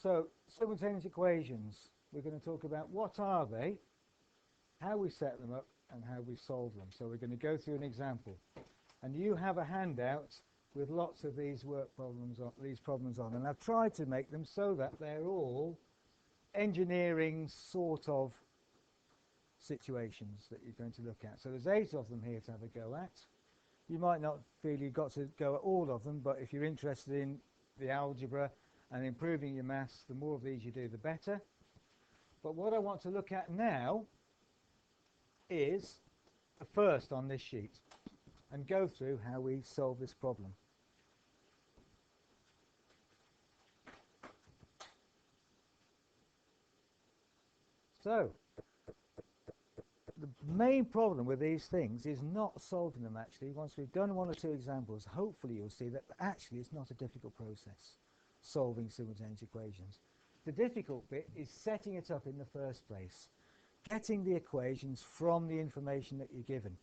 So, simultaneous equations, we're going to talk about what are they, how we set them up, and how we solve them. So we're going to go through an example. And you have a handout with lots of these problems on. And I've tried to make them so that they're all engineering sort of situations that you're going to look at. So there's 8 of them here to have a go at. You might not feel you've got to go at all of them, but if you're interested in the algebra and improving your maths, the more of these you do, the better. But what I want to look at now is the first on this sheet and go through how we solve this problem. So, the main problem with these things is not solving them actually. Once we've done 1 or 2 examples, hopefully you'll see that actually it's not a difficult process, solving simultaneous equations. The difficult bit is setting it up in the first place, getting the equations from the information that you're given.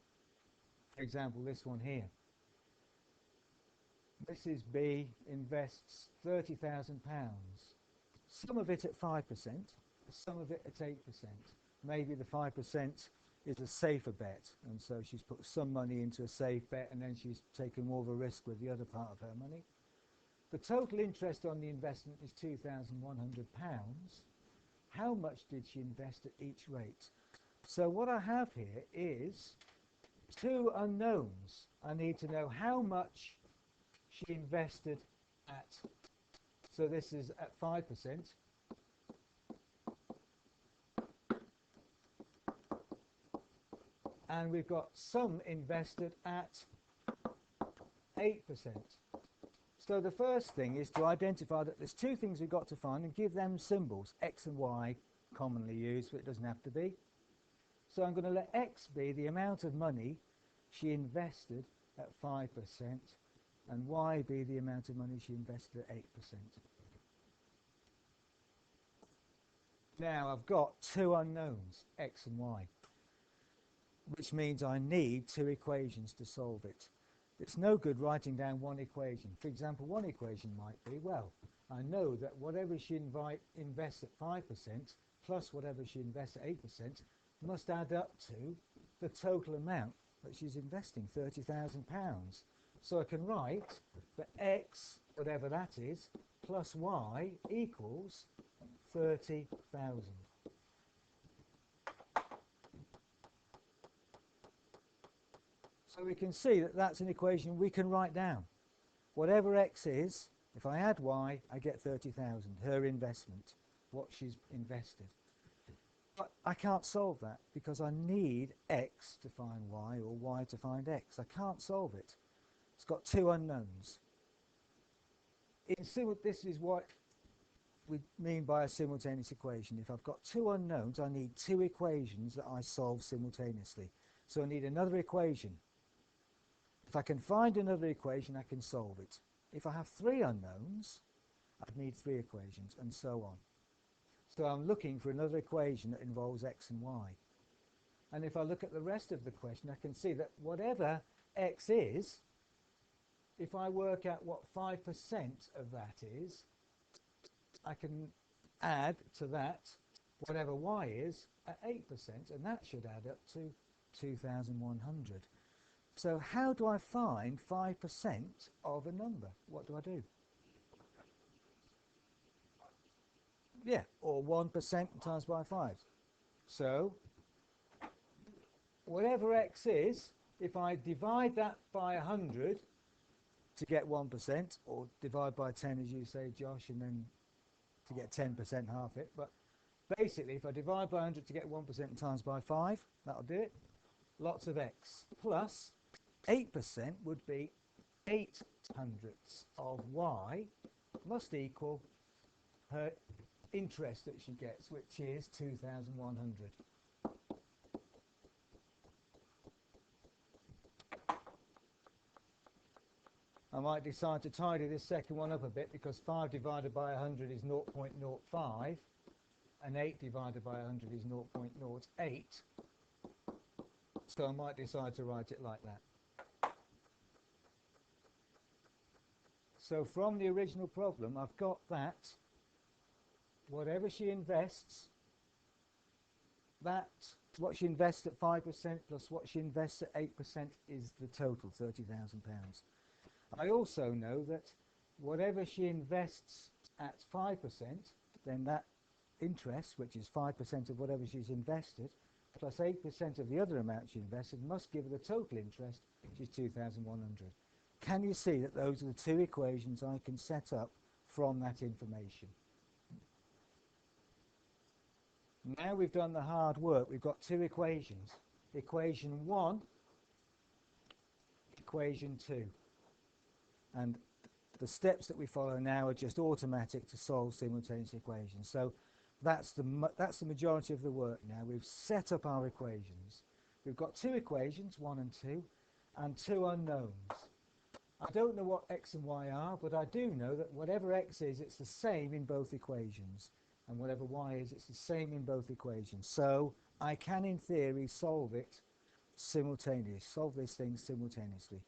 For example, this one here. Mrs. B invests £30,000, some of it at 5%, some of it at 8%. Maybe the 5% is a safer bet, and so she's put some money into a safe bet and then she's taken more of a risk with the other part of her money. The total interest on the investment is £2,100. How much did she invest at each rate? So what I have here is 2 unknowns. I need to know how much she invested at. So this is at 5%. And we've got some invested at 8%. So the first thing is to identify that there's 2 things we've got to find and give them symbols, x and y, commonly used, but it doesn't have to be. So I'm going to let x be the amount of money she invested at 5% and y be the amount of money she invested at 8%. Now I've got 2 unknowns, x and y, which means I need 2 equations to solve it. It's no good writing down 1 equation. For example, 1 equation might be, well, I know that whatever she invests at 5% plus whatever she invests at 8% must add up to the total amount that she's investing, £30,000. So I can write that x, whatever that is, plus y equals 30,000. So we can see that that's an equation we can write down. Whatever x is, if I add y, I get 30,000, her investment, what she's invested. But I can't solve that because I need x to find y or y to find x. I can't solve it. It's got 2 unknowns. This is what we mean by a simultaneous equation. If I've got 2 unknowns, I need 2 equations that I solve simultaneously. So I need another equation. If I can find another equation, I can solve it. If I have 3 unknowns, I'd need 3 equations, and so on. So I'm looking for another equation that involves x and y. And if I look at the rest of the question, I can see that whatever x is, if I work out what 5% of that is, I can add to that whatever y is at 8%, and that should add up to 2,100. So how do I find 5% of a number? What do I do? Yeah, or 1% times by 5. So whatever x is, if I divide that by 100 to get 1%, or divide by 10 as you say, Josh, and then to get 10%, half it. But basically, if I divide by 100 to get 1% and times by 5, that'll do it. Lots of x. Plus 8% would be 8 hundredths of y must equal her interest that she gets, which is 2,100. I might decide to tidy this second one up a bit because 5 divided by 100 is 0.05 and 8 divided by 100 is 0.08. So I might decide to write it like that. So from the original problem, I've got that whatever she invests, that what she invests at 5% plus what she invests at 8% is the total, £30,000. I also know that whatever she invests at 5%, then that interest, which is 5% of whatever she's invested, plus 8% of the other amount she invested, must give her the total interest, which is 2,100. Can you see that those are the two equations I can set up from that information? Now we've done the hard work. We've got two equations. Equation 1, equation 2. And the steps that we follow now are just automatic to solve simultaneous equations. So that's the majority of the work now. We've set up our equations. We've got two equations, 1 and 2, and two unknowns. I don't know what x and y are, but I do know that whatever x is, it's the same in both equations. And whatever y is, it's the same in both equations. So I can, in theory, solve this thing simultaneously.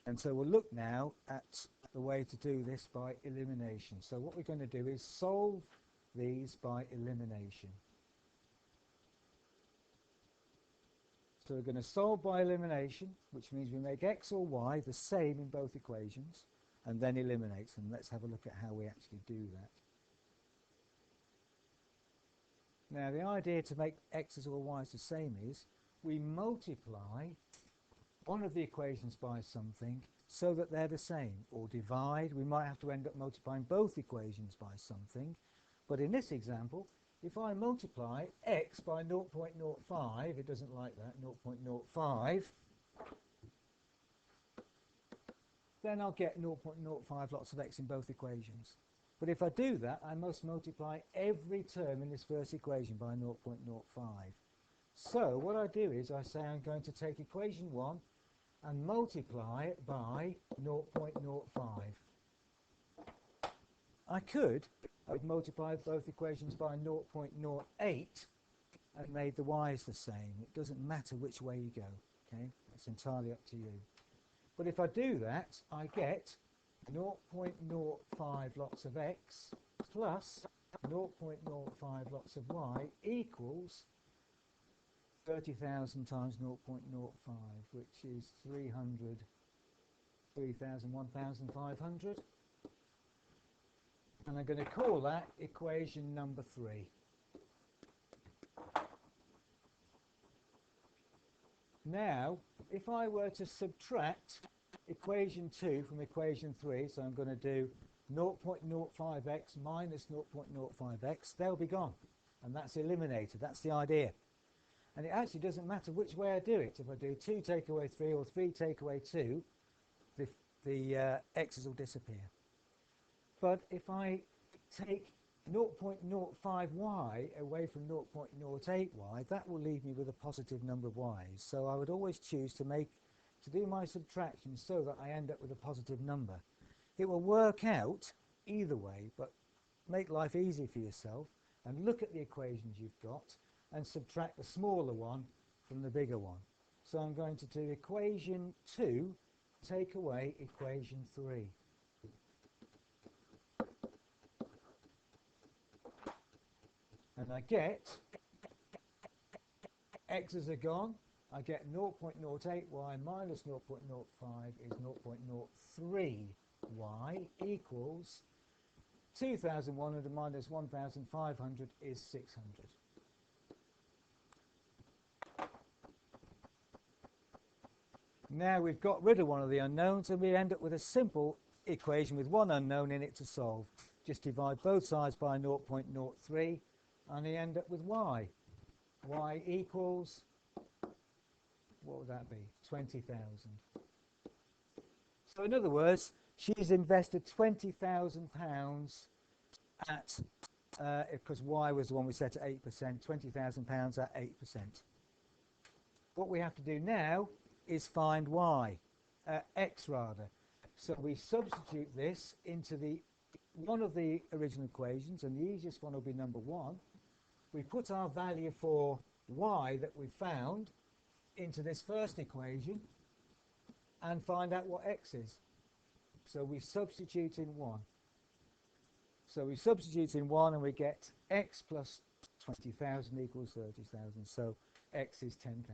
And so we'll look now at the way to do this by elimination. So what we're going to do is solve these by elimination. So we're going to solve by elimination, which means we make x or y the same in both equations, and then eliminate them. Let's have a look at how we actually do that. Now, the idea to make x's or y's the same is we multiply one of the equations by something so that they're the same, or divide. We might have to end up multiplying both equations by something, but in this example, if I multiply x by 0.05, it doesn't like that, 0.05, then I'll get 0.05 lots of x in both equations. But if I do that, I must multiply every term in this first equation by 0.05. So what I do is I say I'm going to take equation 1 and multiply it by 0.05. I could have multiplied both equations by 0.08 and made the y's the same. It doesn't matter which way you go, okay? It's entirely up to you. But if I do that, I get 0.05 lots of x plus 0.05 lots of y equals 30,000 times 0.05, which is 3,000, 1,500. And I'm going to call that equation number 3. Now, if I were to subtract equation 2 from equation 3, so I'm going to do 0.05x minus 0.05x, they'll be gone. And that's eliminated. That's the idea. And it actually doesn't matter which way I do it. If I do 2 take away 3 or 3 take away 2, the x's will disappear. But if I take 0.05y away from 0.08y, that will leave me with a positive number of y's. So I would always choose to do my subtraction so that I end up with a positive number. It will work out either way, but make life easy for yourself and look at the equations you've got and subtract the smaller one from the bigger one. So I'm going to do equation 2 take away equation 3. And I get, x's are gone, I get 0.08y minus 0.05 is 0.03y equals 2,100 minus 1,500 is 600. Now we've got rid of one of the unknowns and we end up with a simple equation with one unknown in it to solve. Just divide both sides by 0.03 and you end up with y. Y equals, what would that be? 20,000. So in other words, she's invested £20,000 at, because y was the one we set at 8%, £20,000 at 8%. What we have to do now is find y, x rather. So we substitute this into one of the original equations, and the easiest one will be number 1. We put our value for y that we found into this first equation and find out what x is. So we substitute in 1. So we substitute in 1 and we get x plus 20,000 equals 30,000. So x is 10,000.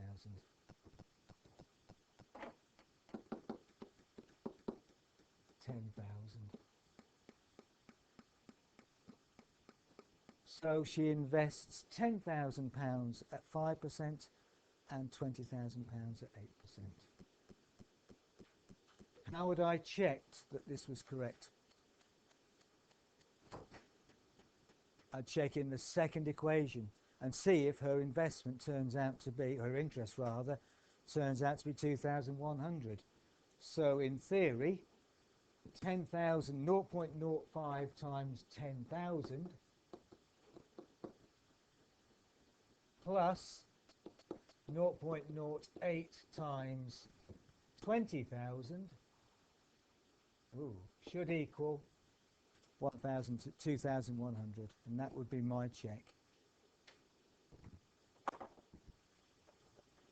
10,000. So she invests £10,000 at 5% and £20,000 at 8%. How would I check that this was correct? I'd check in the second equation and see if her investment turns out to be, her interest rather, turns out to be 2,100. So in theory, 10,000, 0.05 times 10,000 plus 0.08 times 20,000 should equal 2,100, and that would be my check.